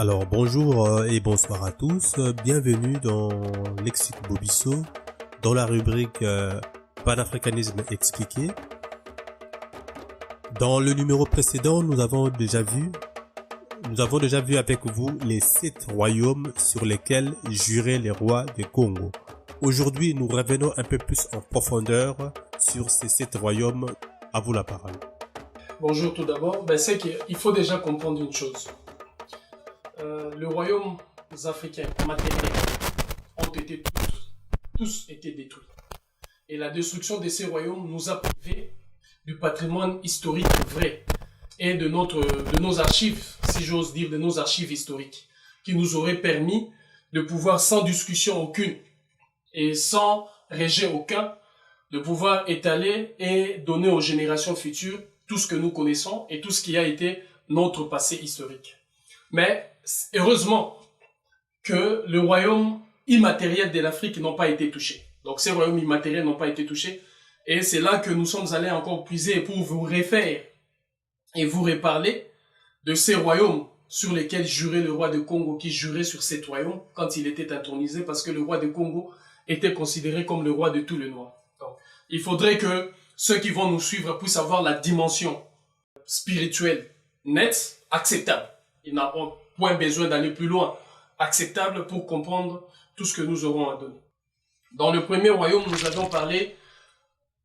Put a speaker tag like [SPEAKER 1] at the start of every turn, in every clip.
[SPEAKER 1] Alors bonjour et bonsoir à tous, bienvenue dans Lexique Bobisso, dans la rubrique Panafricanisme expliqué. Dans le numéro précédent, nous avons déjà vu avec vous les 7 royaumes sur lesquels juraient les rois du Congo. Aujourd'hui, nous revenons un peu plus en profondeur sur ces 7 royaumes. À vous la parole.
[SPEAKER 2] Bonjour tout d'abord. C'est qu'il faut déjà comprendre une chose. Les royaumes africains matériels ont été tous été détruits. Et la destruction de ces royaumes nous a privés du patrimoine historique vrai et de nos archives, si j'ose dire, de nos archives historiques, qui nous auraient permis de pouvoir, sans discussion aucune et sans rejet aucun, de pouvoir étaler et donner aux générations futures tout ce que nous connaissons et tout ce qui a été notre passé historique. Mais heureusement que le royaume immatériel de l'Afrique n'ont pas été touchés. Donc ces royaumes immatériels n'ont pas été touchés. Et c'est là que nous sommes allés encore puiser pour vous refaire et vous reparler de ces royaumes sur lesquels jurait le roi de Congo, qui jurait sur cet royaume quand il était intronisé, parce que le roi de Congo était considéré comme le roi de tous les Noirs. Donc, il faudrait que ceux qui vont nous suivre puissent avoir la dimension spirituelle nette, acceptable. Ils n'ont point besoin d'aller plus loin, acceptable pour comprendre tout ce que nous aurons à donner. Dans le premier royaume, nous avons parlé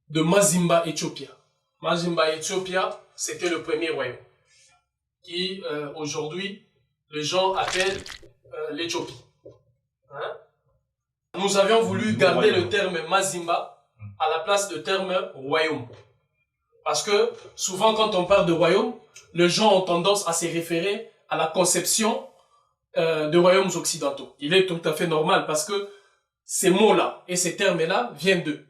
[SPEAKER 2] de Mazimba Ethiopia. Mazimba Ethiopia, c'était le premier royaume qui, aujourd'hui, les gens appellent l'Éthiopie. Hein? Nous avions voulu garder le terme Mazimba à la place du terme royaume. Parce que souvent, quand on parle de royaume, les gens ont tendance à se référer à la conception de royaumes occidentaux. Il est tout à fait normal parce que ces mots-là et ces termes-là viennent d'eux.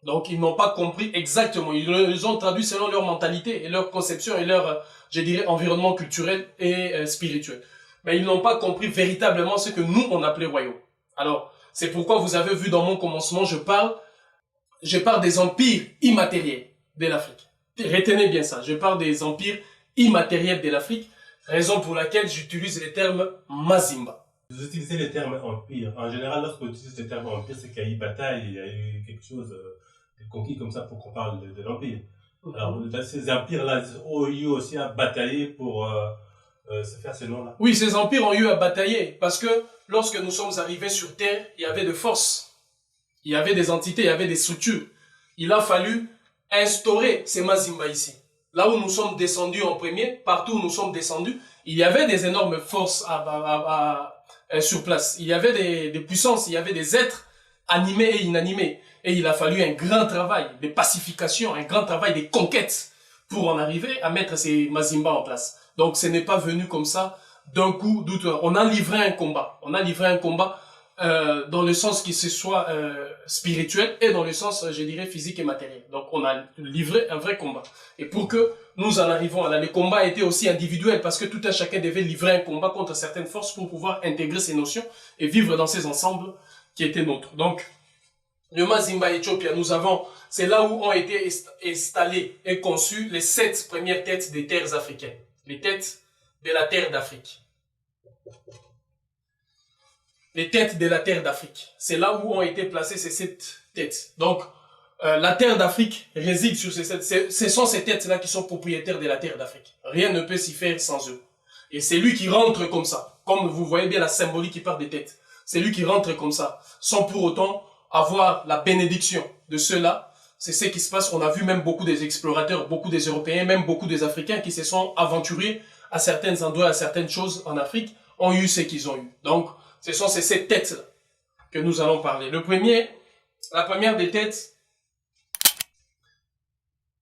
[SPEAKER 2] Donc, ils n'ont pas compris exactement. Ils les ont traduits selon leur mentalité et leur conception et leur, je dirais, environnement culturel et spirituel. Mais ils n'ont pas compris véritablement ce que nous, on appelait royaume. Alors, c'est pourquoi vous avez vu dans mon commencement, je parle des empires immatériels de l'Afrique. Retenez bien ça. Je parle des empires immatériels de l'Afrique, raison pour laquelle j'utilise le terme Mazimba.
[SPEAKER 3] Vous utilisez le terme empire. En général, lorsqu'on utilise le terme empire, c'est qu'il y a eu bataille, il y a eu quelque chose de conquis comme ça pour qu'on parle de l'empire. Alors, dans ces empires-là, ont eu aussi à batailler pour se faire ce nom-là.
[SPEAKER 2] Oui, ces empires ont eu à batailler parce que lorsque nous sommes arrivés sur Terre, il y avait des forces, il y avait des entités, il y avait des structures. Il a fallu instaurer ces Mazimba ici. Là où nous sommes descendus en premier, partout où nous sommes descendus, il y avait des énormes forces sur place. Il y avait des puissances, il y avait des êtres animés et inanimés. Et il a fallu un grand travail de pacification, un grand travail de conquête pour en arriver à mettre ces Mazimba en place. Donc ce n'est pas venu comme ça d'un coup. On a livré un combat. On a livré un combat dans le sens qui se soit spirituel et dans le sens, je dirais, physique et matériel. Donc on a livré un vrai combat. Et pour que nous en arrivons là, le combat était aussi individuel parce que tout un chacun devait livrer un combat contre certaines forces pour pouvoir intégrer ces notions et vivre dans ces ensembles qui étaient nôtres. Donc, le Mazimba Ethiopia, c'est là où ont été installées et conçues les 7 premières têtes des terres africaines. Les têtes de la terre d'Afrique. Les têtes de la terre d'Afrique. C'est là où ont été placées ces 7 têtes. Donc, la terre d'Afrique réside sur ces 7. Ce sont ces têtes-là qui sont propriétaires de la terre d'Afrique. Rien ne peut s'y faire sans eux. Et c'est lui qui rentre comme ça. Comme vous voyez bien la symbolique qui part des têtes. C'est lui qui rentre comme ça. Sans pour autant avoir la bénédiction de ceux-là. C'est ce qui se passe. On a vu même beaucoup des explorateurs, beaucoup des Européens, même beaucoup des Africains qui se sont aventurés à certains endroits, à certaines choses en Afrique, ont eu ce qu'ils ont eu. Donc, ce sont ces 7 têtes-là que nous allons parler. La première des têtes,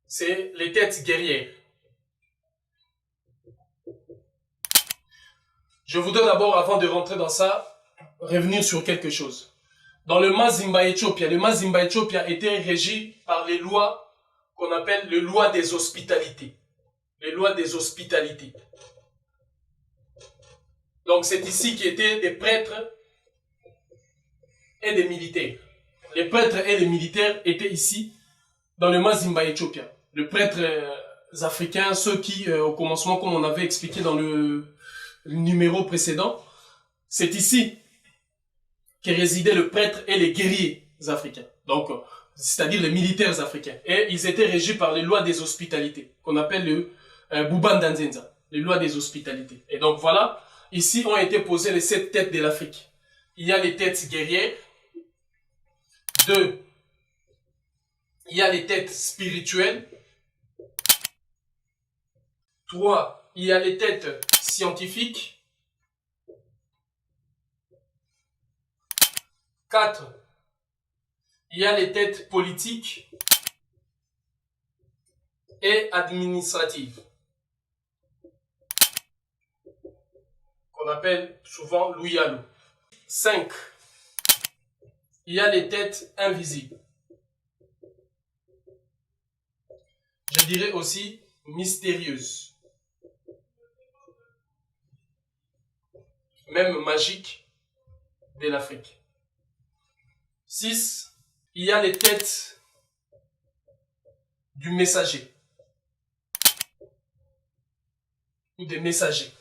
[SPEAKER 2] c'est les têtes guerrières. Je voudrais d'abord, avant de rentrer dans ça, revenir sur quelque chose. Dans le Mazimba Ethiopia était régi par les lois qu'on appelle les lois des hospitalités. Les lois des hospitalités. Donc c'est ici qu'étaient des prêtres et des militaires. Les prêtres et les militaires étaient ici dans le Mazimba Ethiopia. Les prêtres africains, ceux qui, au commencement, comme on avait expliqué dans numéro précédent, c'est ici que résidaient le prêtre et les guerriers africains. Donc, c'est-à-dire les militaires africains. Et ils étaient régis par les lois des hospitalités, qu'on appelle le Bouban-Danzenza, les lois des hospitalités. Et donc voilà, ici ont été posées les 7 têtes de l'Afrique. Il y a les têtes guerrières. 2. Il y a les têtes spirituelles. 3. Il y a les têtes scientifiques. 4. Il y a les têtes politiques et administratives, qu'on appelle souvent l'Ouyalou. 5. Il y a les têtes invisibles. Je dirais aussi mystérieuses, même magiques de l'Afrique. 6. Il y a les têtes du messager ou des messagers.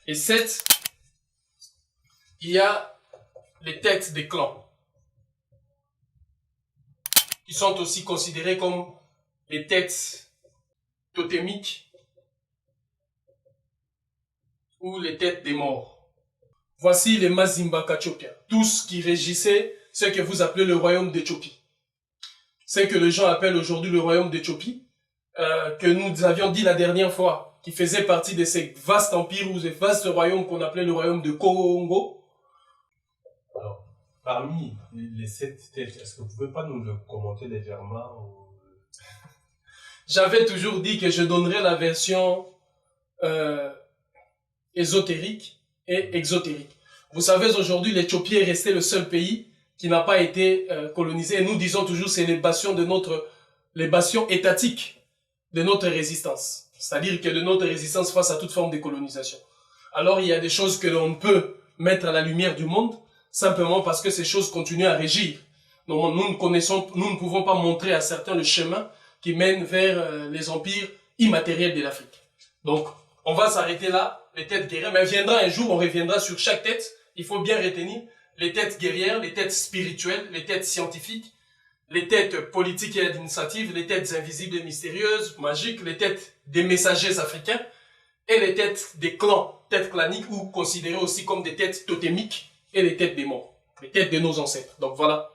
[SPEAKER 2] Et 7. Il y a les têtes des clans, qui sont aussi considérées comme les têtes totémiques ou les têtes des morts. Voici les Mazimba Kachopiens, tous qui régissaient ce que vous appelez le royaume d'Éthiopie. Ce que les gens appellent aujourd'hui le royaume d'Éthiopie, que nous avions dit la dernière fois, qui faisait partie de ces vastes empires ou ces vastes royaumes qu'on appelait le royaume de Congo.
[SPEAKER 3] Alors, parmi les 7 têtes, est-ce que vous pouvez pas nous le commenter légèrement ou...
[SPEAKER 2] J'avais toujours dit que je donnerais la version ésotérique et exotérique. Vous savez, aujourd'hui, l'Éthiopie est resté le seul pays qui n'a pas été colonisé. Et nous disons toujours c'est les bastions étatiques de notre résistance. C'est-à-dire que de notre résistance face à toute forme de colonisation. Alors, il y a des choses que l'on peut mettre à la lumière du monde, simplement parce que ces choses continuent à régir. Donc, nous ne pouvons pas montrer à certains le chemin qui mène vers les empires immatériels de l'Afrique. Donc, on va s'arrêter là, les têtes guerrières, mais viendra un jour, on reviendra sur chaque tête. Il faut bien retenir les têtes guerrières, les têtes spirituelles, les têtes scientifiques, les têtes politiques et administratives, les têtes invisibles et mystérieuses, magiques, les têtes des messagers africains et les têtes des clans, têtes claniques ou considérées aussi comme des têtes totémiques et les têtes des morts, les têtes de nos ancêtres. Donc voilà,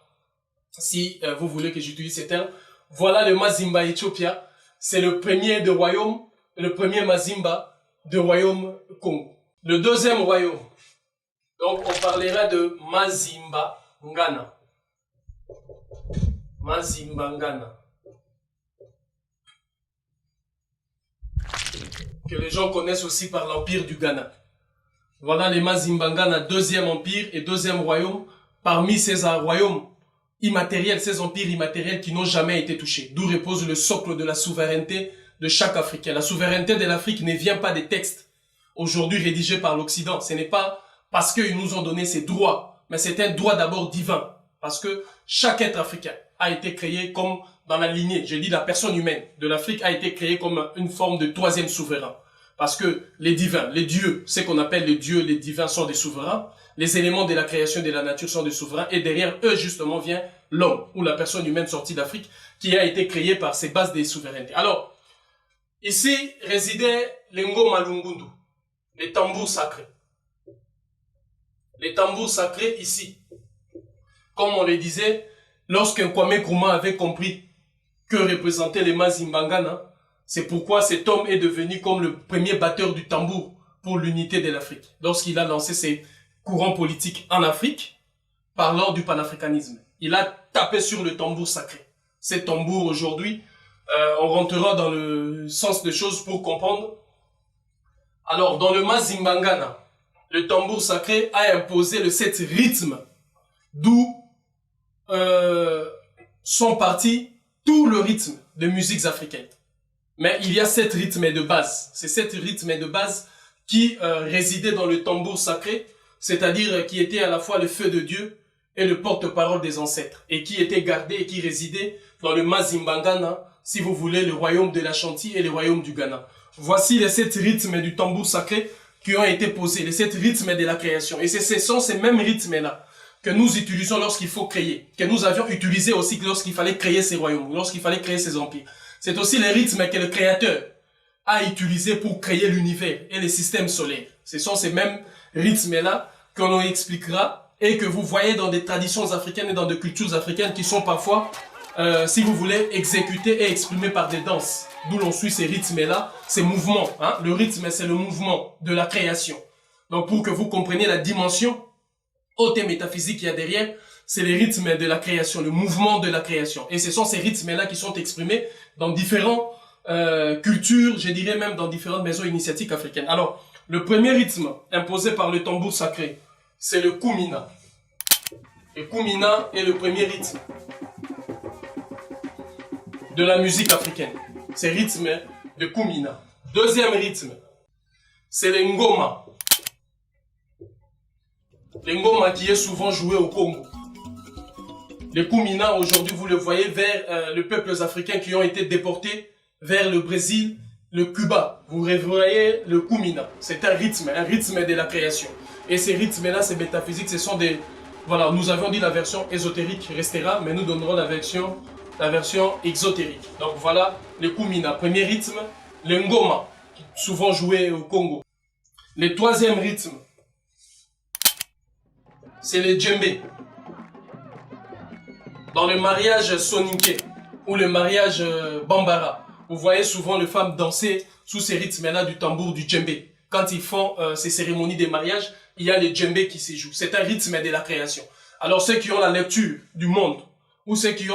[SPEAKER 2] si vous voulez que j'utilise ces termes, voilà le Mazimba Ethiopia, c'est le premier de royaume, le premier Mazimba de royaume Congo. Le deuxième royaume, donc on parlera de Mazimba Ngana. Mazimba Ngana. Que les gens connaissent aussi par l'empire du Ghana. Voilà les Mazimba Ngana, deuxième empire et deuxième royaume, parmi ces royaumes immatériels, ces empires immatériels qui n'ont jamais été touchés. D'où repose le socle de la souveraineté de chaque Africain. La souveraineté de l'Afrique ne vient pas des textes aujourd'hui rédigés par l'Occident. Ce n'est pas parce qu'ils nous ont donné ces droits, mais c'est un droit d'abord divin. Parce que chaque être africain a été créé comme dans la lignée, je dis la personne humaine de l'Afrique a été créée comme une forme de troisième souverain. Parce que les divins, les dieux, ce qu'on appelle les dieux, les divins sont des souverains. Les éléments de la création de la nature sont des souverains. Et derrière eux, justement, vient l'homme ou la personne humaine sortie d'Afrique qui a été créée par ces bases des souverainetés. Alors, ici résidaient les Ngoma Lungundu, les tambours sacrés. Les tambours sacrés ici. Comme on le disait, lorsqu'un Kwame Nkrumah avait compris que représentaient les Mazimba Ngana, c'est pourquoi cet homme est devenu comme le premier batteur du tambour pour l'unité de l'Afrique. Lorsqu'il a lancé ses courants politiques en Afrique, parlant du panafricanisme. Il a tapé sur le tambour sacré. Ces tambours aujourd'hui, on rentrera dans le sens des choses pour comprendre. Alors, dans le Mazimba Ngana, le tambour sacré a imposé le 7 rythmes, d'où sont partis tout le rythme de musiques africaines. Mais il y a 7 rythmes de base. C'est 7 rythmes de base qui résidaient dans le tambour sacré, c'est-à-dire qui étaient à la fois le feu de Dieu et le porte-parole des ancêtres, et qui étaient gardés et qui résidaient dans le Mazimba Ngana, si vous voulez, le royaume de l'Ashanti et le royaume du Ghana. Voici les 7 rythmes du tambour sacré qui ont été posés, les 7 rythmes de la création. Et ce sont ces mêmes rythmes-là que nous utilisons lorsqu'il faut créer, que nous avions utilisé aussi lorsqu'il fallait créer ces royaumes, lorsqu'il fallait créer ces empires. C'est aussi les rythmes que le Créateur a utilisés pour créer l'univers et les systèmes solaires. Ce sont ces mêmes rythmes-là qu'on nous expliquera et que vous voyez dans des traditions africaines et dans des cultures africaines qui sont parfois, si vous voulez, exécutés et exprimés par des danses. D'où l'on suit ces rythmes-là, ces mouvements. Hein? Le rythme, c'est le mouvement de la création. Donc, pour que vous compreniez la dimension haute et métaphysique qu'il y a derrière, c'est les rythmes de la création, le mouvement de la création. Et ce sont ces rythmes-là qui sont exprimés dans différentes cultures, je dirais même dans différentes maisons initiatiques africaines. Alors, le premier rythme imposé par le tambour sacré, c'est le Kumina. Le Kumina est le premier rythme de la musique africaine. C'est le rythme de Kumina. Deuxième rythme, c'est le Ngoma. Le Ngoma qui est souvent joué au Congo. Le Kumina, aujourd'hui, vous le voyez vers les peuples africains qui ont été déportés vers le Brésil, le Cuba. Vous voyez le Kumina. C'est un rythme de la création. Et ces rythmes-là, ces métaphysiques, ce sont des... Voilà, nous avions dit la version ésotérique restera, mais nous donnerons la version exotérique. Donc voilà le Kumina, premier rythme. Le Ngoma, souvent joué au Congo. Le troisième rythme, c'est le djembé. Dans le mariage soninké ou le mariage bambara, vous voyez souvent les femmes danser sous ces rythmes-là du tambour du djembé. Quand ils font ces cérémonies de mariage, il y a le djembé qui se joue. C'est un rythme de la création. Alors ceux qui ont la lecture du monde ou ceux qui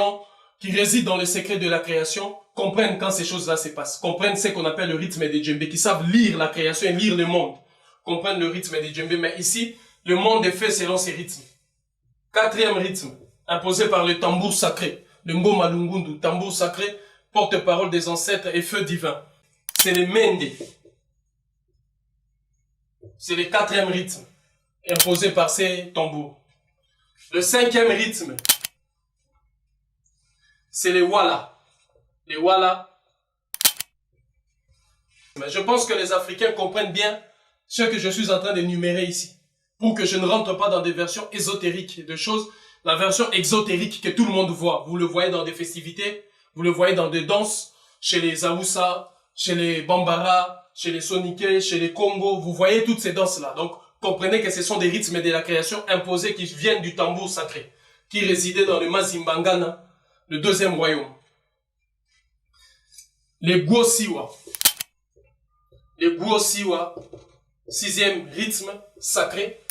[SPEAKER 2] résident dans le secret de la création comprennent quand ces choses-là se passent. Comprennent ce qu'on appelle le rythme des djembés, qui savent lire la création et lire le monde. Comprennent le rythme des djembés. Mais ici, le monde est fait selon ces rythmes. Quatrième rythme, imposé par le tambour sacré. Le Ngoma Lungundu, tambour sacré, porte-parole des ancêtres et feu divin. C'est le Mende. C'est le quatrième rythme, imposé par ces tambours. Le cinquième rythme, c'est les Wala. Les Wala. Je pense que les Africains comprennent bien ce que je suis en train d'énumérer ici. Pour que je ne rentre pas dans des versions ésotériques de choses. La version exotérique que tout le monde voit. Vous le voyez dans des festivités, vous le voyez dans des danses, chez les Aoussa, chez les Bambara, chez les Soniké, chez les Congo. Vous voyez toutes ces danses-là. Donc, comprenez que ce sont des rythmes de la création imposés qui viennent du tambour sacré, qui résidait dans le Mazimbangana, le deuxième royaume. Les Guosiwa. Les Guosiwa, sixième rythme sacré.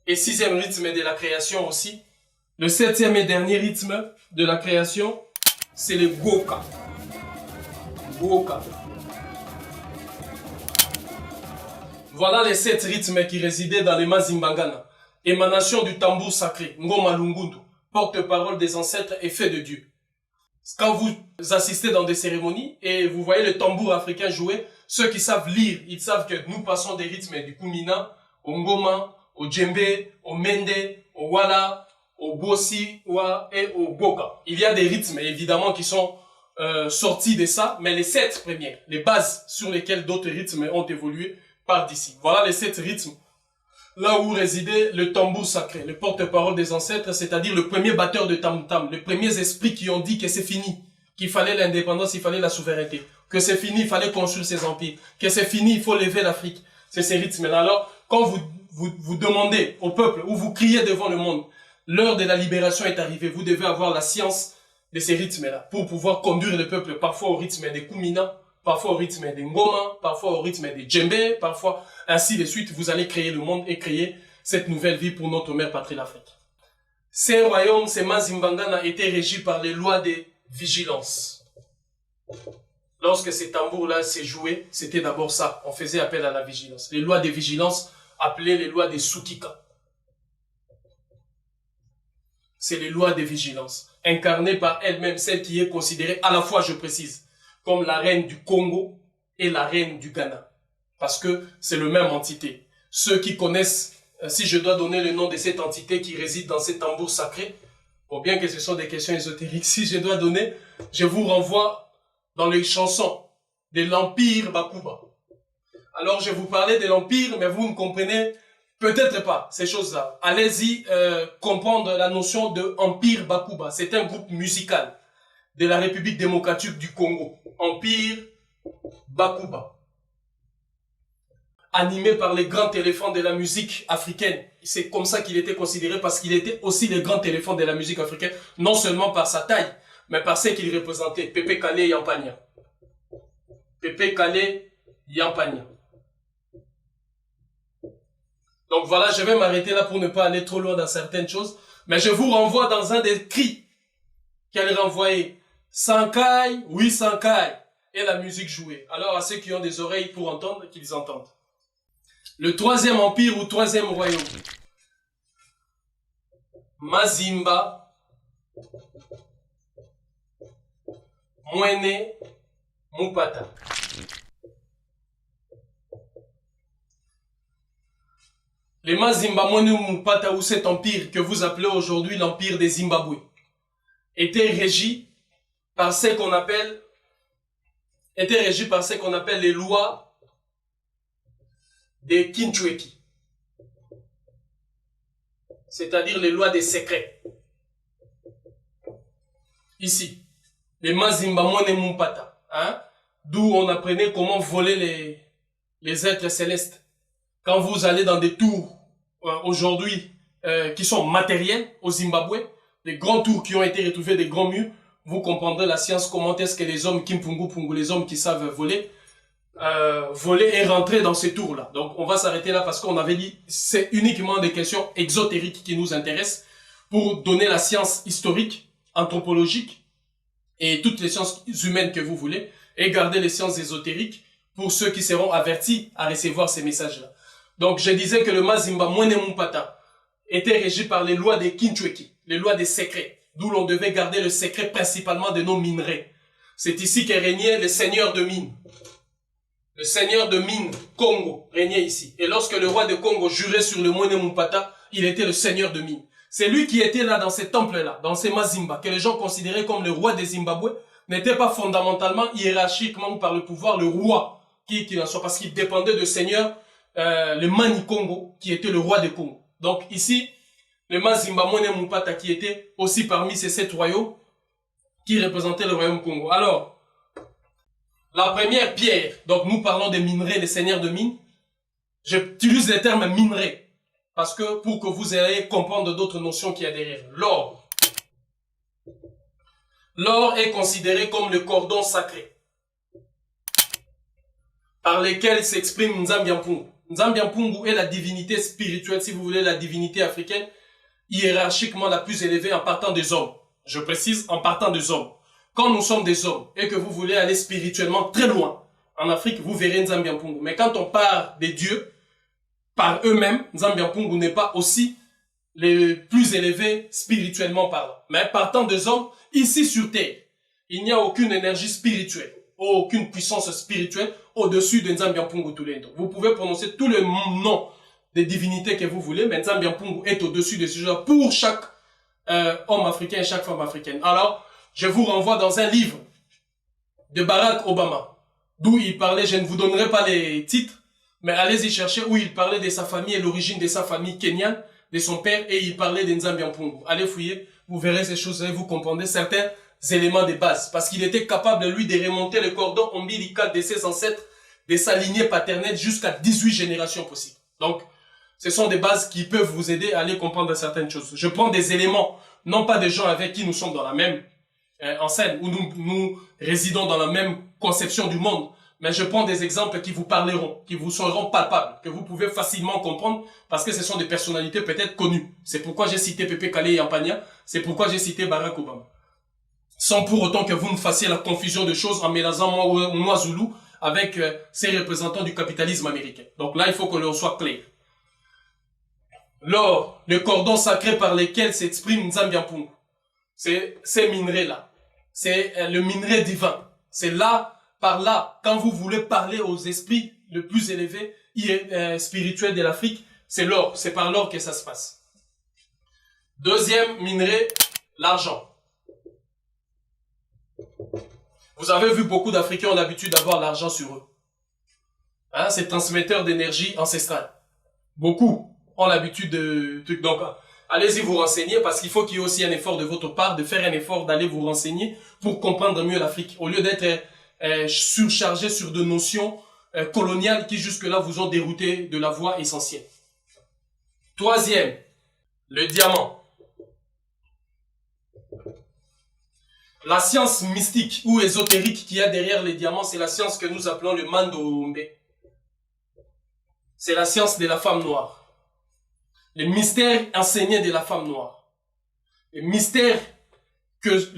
[SPEAKER 2] Et sixième rythme de la création aussi. Le septième et dernier rythme de la création, c'est le Goka. Goka. Voilà les 7 rythmes qui résidaient dans les Mazimbangana. Émanation du tambour sacré, Ngoma Lungundu, porte-parole des ancêtres et fait de Dieu. Quand vous assistez dans des cérémonies et vous voyez le tambour africain jouer, ceux qui savent lire, ils savent que nous passons des rythmes du Kumina, au Ngoma, au djembé, au Mende, au Wala, au Bosiwa et au Boka. Il y a des rythmes évidemment qui sont sortis de ça, mais les 7 premiers, les bases sur lesquelles d'autres rythmes ont évolué partent d'ici. Voilà les 7 rythmes. Là où résidait le tambour sacré, le porte-parole des ancêtres, c'est-à-dire le premier batteur de tam-tam, les premiers esprits qui ont dit que c'est fini, qu'il fallait l'indépendance, il fallait la souveraineté, que c'est fini, il fallait construire ses empires, que c'est fini, il faut lever l'Afrique. C'est ces rythmes-là. Alors, quand vous demandez au peuple, ou vous criez devant le monde, l'heure de la libération est arrivée, vous devez avoir la science de ces rythmes-là, pour pouvoir conduire le peuple, parfois au rythme des Kumina, parfois au rythme des Ngoma, parfois au rythme des Djembé, parfois ainsi de suite, vous allez créer le monde et créer cette nouvelle vie pour notre mère patrie l'Afrique. Ces royaumes, ces Mazimbangana étaient régis par les lois de vigilance. Lorsque ces tambours-là s'est joué, c'était d'abord ça, on faisait appel à la vigilance. Les lois de vigilance, appelées les lois des Sukika. C'est les lois de vigilance, incarnées par elle-même, celle qui est considérée à la fois, je précise, comme la reine du Congo et la reine du Ghana. Parce que c'est le même entité. Ceux qui connaissent, si je dois donner le nom de cette entité qui réside dans ces tambours sacrés, pour bien que ce sont des questions ésotériques, si je dois donner, je vous renvoie dans les chansons de l'Empire Bakuba. Alors, je vous parlais de l'Empire, mais vous ne comprenez peut-être pas ces choses-là. Allez-y comprendre la notion de Empire Bakuba. C'est un groupe musical de la République démocratique du Congo. Empire Bakuba. Animé par les grands éléphants de la musique africaine. C'est comme ça qu'il était considéré parce qu'il était aussi le grand éléphant de la musique africaine, non seulement par sa taille, mais par ce qu'il représentait. Pépé Kale Yampania. Pépé Kale Yampania. Donc voilà, je vais m'arrêter là pour ne pas aller trop loin dans certaines choses, mais je vous renvoie dans un des cris qu'elle renvoyait. Sankai, oui Sankai, et la musique jouée. Alors à ceux qui ont des oreilles pour entendre, qu'ils entendent. Le troisième empire ou troisième royaume. Mazimba, Mwene, Mupata. Les Mazimba, Mwene, Mupata, ou cet empire que vous appelez aujourd'hui l'empire des Zimbabwe, était régi par ce qu'on appelle les lois des Kinchweki, c'est-à-dire les lois des secrets. Ici, les Mazimba Mwene Mupata, hein, d'où on apprenait comment voler les êtres célestes. Quand vous allez dans des tours aujourd'hui qui sont matériels au Zimbabwe, des grands tours qui ont été retrouvés, des grands murs, vous comprendrez la science, comment est-ce que les hommes Kimpungu Pungu, les hommes qui savent voler et rentrer dans ces tours-là. Donc, on va s'arrêter là parce qu'on avait dit c'est uniquement des questions exotériques qui nous intéressent pour donner la science historique, anthropologique et toutes les sciences humaines que vous voulez et garder les sciences ésotériques pour ceux qui seront avertis à recevoir ces messages-là. Donc, je disais que le Mazimba Mwene Mupata était régi par les lois des Kinchweki, les lois des secrets, d'où l'on devait garder le secret principalement de nos minerais. C'est ici qu'est régné le seigneur de mine. Le seigneur de mine, Congo, régnait ici. Et lorsque le roi de Congo jurait sur le Mwene Mupata, il était le seigneur de mine. C'est lui qui était là dans ces temples-là, dans ces Mazimba, que les gens considéraient comme le roi des Zimbabwe, n'était pas fondamentalement, hiérarchiquement par le pouvoir, le roi qui en soit, parce qu'il dépendait du seigneur, le Mani Congo, qui était le roi de Congo. Donc ici, le Mazimba Mwene Mupata, qui était aussi parmi ces 7 royaumes, qui représentaient le royaume Congo. Alors, la première pierre, donc nous parlons des minerais, les seigneurs de mines. J'utilise le terme minerais, parce que pour que vous ayez comprendre d'autres notions qu'il y a derrière. L'or. L'or est considéré comme le cordon sacré, par lequel s'exprime Nzambiampungu. Nzambiampungu est la divinité spirituelle, si vous voulez, la divinité africaine, hiérarchiquement la plus élevée en partant des hommes. Je précise, en partant des hommes. Quand nous sommes des hommes et que vous voulez aller spirituellement très loin, en Afrique, vous verrez Nzambiampungu. Mais quand on parle des dieux, par eux-mêmes, Nzambiampungu n'est pas aussi les plus élevés spirituellement parlant. Mais partant des hommes, ici sur Terre, il n'y a aucune énergie spirituelle, aucune puissance spirituelle au-dessus de Nzambiampungu Tulendo. Vous pouvez prononcer tous les noms des divinités que vous voulez, mais Nzambiampungu est au-dessus de ce genre pour chaque homme africain et chaque femme africaine. Alors, je vous renvoie dans un livre de Barack Obama, d'où il parlait, je ne vous donnerai pas les titres, mais allez-y chercher, où il parlait de sa famille et l'origine de sa famille kenyane, de son père, et il parlait de Nzambiampungu. Allez fouiller, vous verrez ces choses et vous comprendrez certains éléments de base, parce qu'il était capable, lui, de remonter le cordon ombilical de ses ancêtres, de sa lignée paternelle jusqu'à 18 générations possibles. Donc, ce sont des bases qui peuvent vous aider à aller comprendre certaines choses. Je prends des éléments, non pas des gens avec qui nous sommes dans la même en scène, où nous résidons dans la même conception du monde, mais je prends des exemples qui vous parleront, qui vous seront palpables, que vous pouvez facilement comprendre, parce que ce sont des personnalités peut-être connues. C'est pourquoi j'ai cité Pépé Kale Yampania, c'est pourquoi j'ai cité Barack Obama. Sans pour autant que vous me fassiez la confusion de choses en mélangeant moi Zoulou avec ces représentants du capitalisme américain. Donc là, il faut que l'on soit clair. L'or, le cordon sacré par lequel s'exprime Nzambiampungu, c'est ces minerais-là. C'est le minerai divin. C'est là, par là, quand vous voulez parler aux esprits le plus élevés, spirituels de l'Afrique, c'est l'or. C'est par l'or que ça se passe. Deuxième minerai, l'argent. Vous avez vu beaucoup d'Africains ont l'habitude d'avoir l'argent sur eux. Hein, c'est transmetteur d'énergie ancestrale. Beaucoup ont l'habitude de... Donc, allez-y vous renseigner parce qu'il faut qu'il y ait aussi un effort de votre part, de faire un effort d'aller vous renseigner pour comprendre mieux l'Afrique. Au lieu d'être surchargé sur de notions coloniales qui jusque-là vous ont dérouté de la voie essentielle. Troisième, le diamant. La science mystique ou ésotérique qu'il y a derrière les diamants, c'est la science que nous appelons le Mandombe. C'est la science de la femme noire. Les mystères enseignés de la femme noire. Les mystères que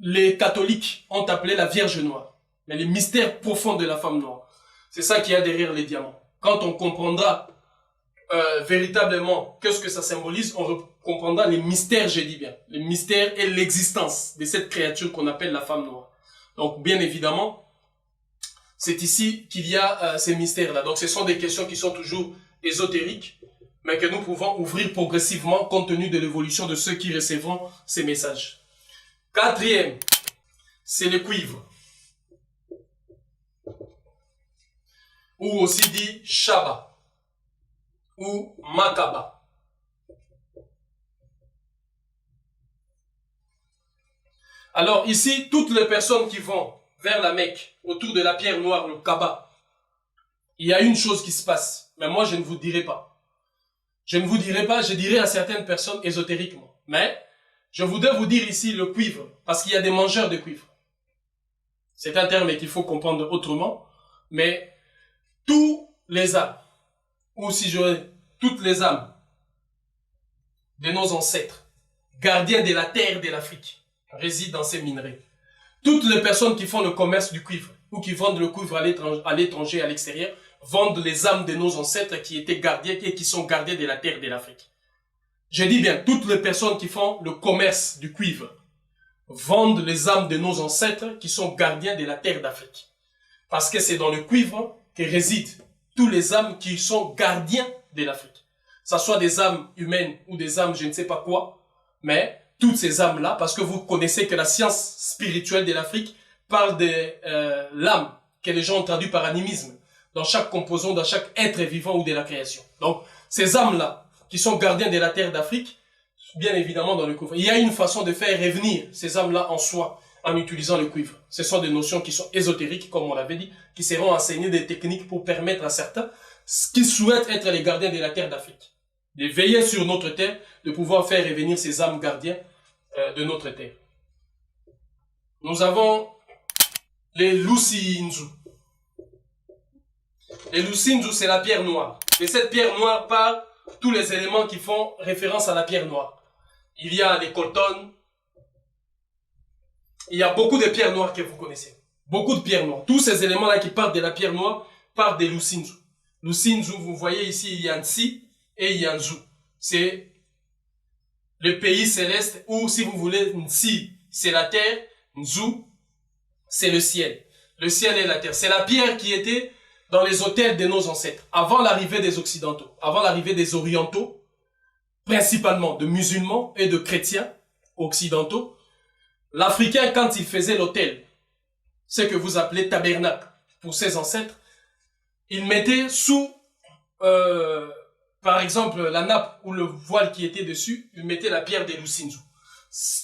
[SPEAKER 2] les catholiques ont appelés la Vierge noire. Mais les mystères profonds de la femme noire. C'est ça qu'il y a derrière les diamants. Quand on comprendra véritablement qu'est-ce que ça symbolise, on comprendra les mystères, j'ai dit bien. Les mystères et l'existence de cette créature qu'on appelle la femme noire. Donc, bien évidemment, c'est ici qu'il y a ces mystères-là. Donc, ce sont des questions qui sont toujours ésotériques, mais que nous pouvons ouvrir progressivement compte tenu de l'évolution de ceux qui recevront ces messages. Quatrième, c'est le cuivre. Ou aussi dit Shaba. Ou Makaba. Alors ici, toutes les personnes qui vont vers la Mecque, autour de la pierre noire, le Kaaba, il y a une chose qui se passe, mais moi je ne vous dirai pas. Je ne vous dirai pas, je dirai à certaines personnes ésotériquement. Mais je voudrais vous dire ici le cuivre, parce qu'il y a des mangeurs de cuivre. C'est un terme qu'il faut comprendre autrement, mais tous les âmes, ou si je toutes les âmes de nos ancêtres, gardiens de la terre de l'Afrique, résident dans ces minerais. Toutes les personnes qui font le commerce du cuivre, ou qui vendent le cuivre à l'étranger, à l'extérieur, vendent les âmes de nos ancêtres qui étaient gardiens et qui sont gardiens de la terre de l'Afrique. Je dis bien, toutes les personnes qui font le commerce du cuivre vendent les âmes de nos ancêtres qui sont gardiens de la terre d'Afrique. Parce que c'est dans le cuivre que résident tous les âmes qui sont gardiens de l'Afrique. Ça soit des âmes humaines ou des âmes je ne sais pas quoi, mais toutes ces âmes-là, parce que vous connaissez que la science spirituelle de l'Afrique parle de l'âme, que les gens ont traduit par animisme, dans chaque composant, dans chaque être vivant ou de la création. Donc, ces âmes-là, qui sont gardiens de la terre d'Afrique, bien évidemment dans le cuivre. Il y a une façon de faire revenir ces âmes-là en soi, en utilisant le cuivre. Ce sont des notions qui sont ésotériques, comme on l'avait dit, qui seront enseignées des techniques pour permettre à certains qui souhaitent être les gardiens de la terre d'Afrique, de veiller sur notre terre, de pouvoir faire revenir ces âmes gardiens de notre terre. Nous avons les Lusinzu. Les Lusinzu, c'est la pierre noire. Et cette pierre noire part tous les éléments qui font référence à la pierre noire. Il y a les coltones. Il y a beaucoup de pierres noires que vous connaissez. Beaucoup de pierres noires. Tous ces éléments-là qui partent de la pierre noire partent des Lusinzu. Lusinzu, vous voyez ici, il y a Nsi et il y a Nzu. C'est le pays céleste, ou si vous voulez, Nsi, c'est la terre, Nzu, c'est le ciel. Le ciel et la terre. C'est la pierre qui était dans les autels de nos ancêtres, avant l'arrivée des Occidentaux, avant l'arrivée des Orientaux, principalement de musulmans et de chrétiens occidentaux. L'Africain, quand il faisait l'autel, ce que vous appelez tabernacle pour ses ancêtres, il mettait sous, par exemple, la nappe ou le voile qui était dessus, il mettait la pierre des Lusinzu.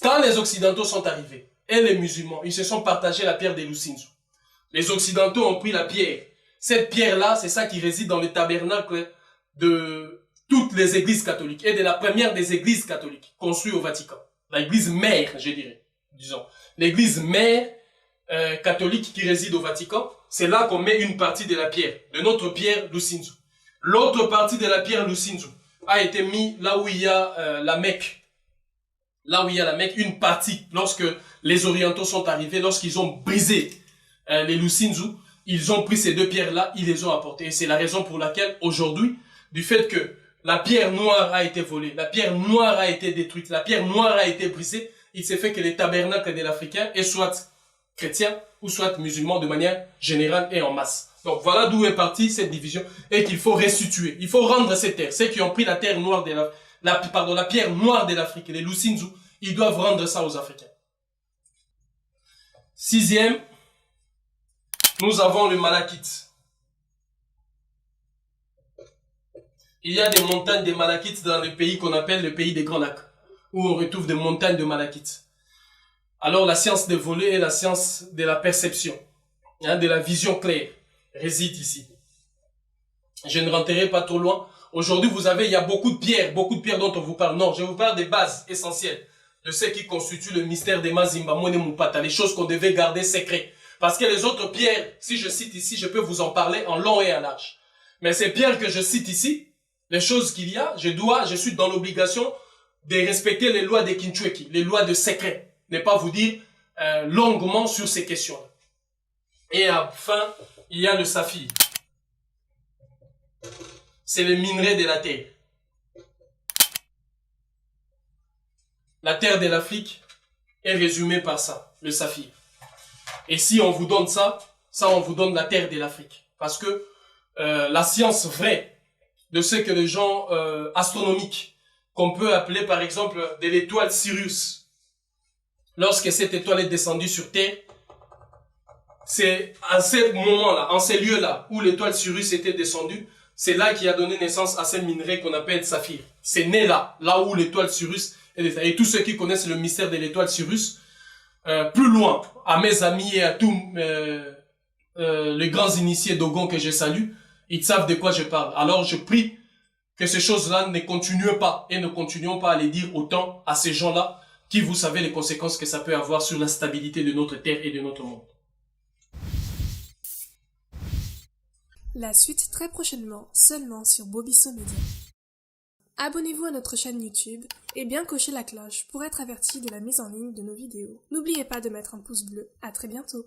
[SPEAKER 2] Quand les Occidentaux sont arrivés, et les musulmans, ils se sont partagés la pierre des Lusinzu. Les Occidentaux ont pris la pierre. Cette pierre-là, c'est ça qui réside dans le tabernacle de toutes les églises catholiques et de la première des églises catholiques construite au Vatican. L'église mère, je dirais, disons. L'église mère catholique qui réside au Vatican, c'est là qu'on met une partie de la pierre, de notre pierre Lusinzu. L'autre partie de la pierre Lusinzu a été mise là où il y a la Mecque. Là où il y a la Mecque, une partie, lorsque les Orientaux sont arrivés, lorsqu'ils ont brisé les Lusinzu, ils ont pris ces deux pierres-là, ils les ont apportées. Et c'est la raison pour laquelle, aujourd'hui, du fait que la pierre noire a été volée, la pierre noire a été détruite, la pierre noire a été brisée, il s'est fait que les tabernacles de l'Africain est soit chrétien ou soit musulman de manière générale et en masse. Donc voilà d'où est partie cette division et qu'il faut restituer. Il faut rendre ces terres. Ceux qui ont pris la terre noire de la pierre noire de l'Afrique, les Lusinzu, ils doivent rendre ça aux Africains. Sixième, nous avons le malachite. il y a des montagnes de malachites dans le pays qu'on appelle le pays des Grands Lacs, où on retrouve des montagnes de malachites. Alors la science des volets et la science de la perception, de la vision claire, réside ici. Je ne rentrerai pas trop loin. Aujourd'hui, il y a beaucoup de pierres dont on vous parle. Non, je vous parle des bases essentielles de ce qui constitue le mystère des Mazimba, Mwene Mupata, les choses qu'on devait garder secrètes. Parce que les autres pierres, si je cite ici, je peux vous en parler en long et en large. Mais ces pierres que je cite ici, les choses qu'il y a, je suis dans l'obligation de respecter les lois des Kinchweki, les lois de secret. Ne pas vous dire longuement sur ces questions-là. Et enfin, il y a le saphir. C'est le minerai de la terre. La terre de l'Afrique est résumée par ça, le saphir. Et si on vous donne ça on vous donne la terre de l'Afrique. Parce que la science vraie de ce que les gens astronomiques, qu'on peut appeler par exemple de l'étoile Sirius, lorsque cette étoile est descendue sur Terre, c'est à ce moment-là, en ces lieux-là, où l'étoile Sirius était descendue, c'est là qui a donné naissance à ces minerais qu'on appelle saphir. C'est né là où l'étoile Sirius est descendue. Et tous ceux qui connaissent le mystère de l'étoile Sirius, plus loin, à mes amis et à tous les grands initiés Dogon que je salue, ils savent de quoi je parle. Alors je prie que ces choses-là ne continuent pas et ne continuons pas à les dire autant à ces gens-là qui, vous savez, les conséquences que ça peut avoir sur la stabilité de notre terre et de notre monde.
[SPEAKER 4] La suite très prochainement, seulement sur Bobisso Media. Abonnez-vous à notre chaîne YouTube et bien cochez la cloche pour être averti de la mise en ligne de nos vidéos. N'oubliez pas de mettre un pouce bleu. À très bientôt.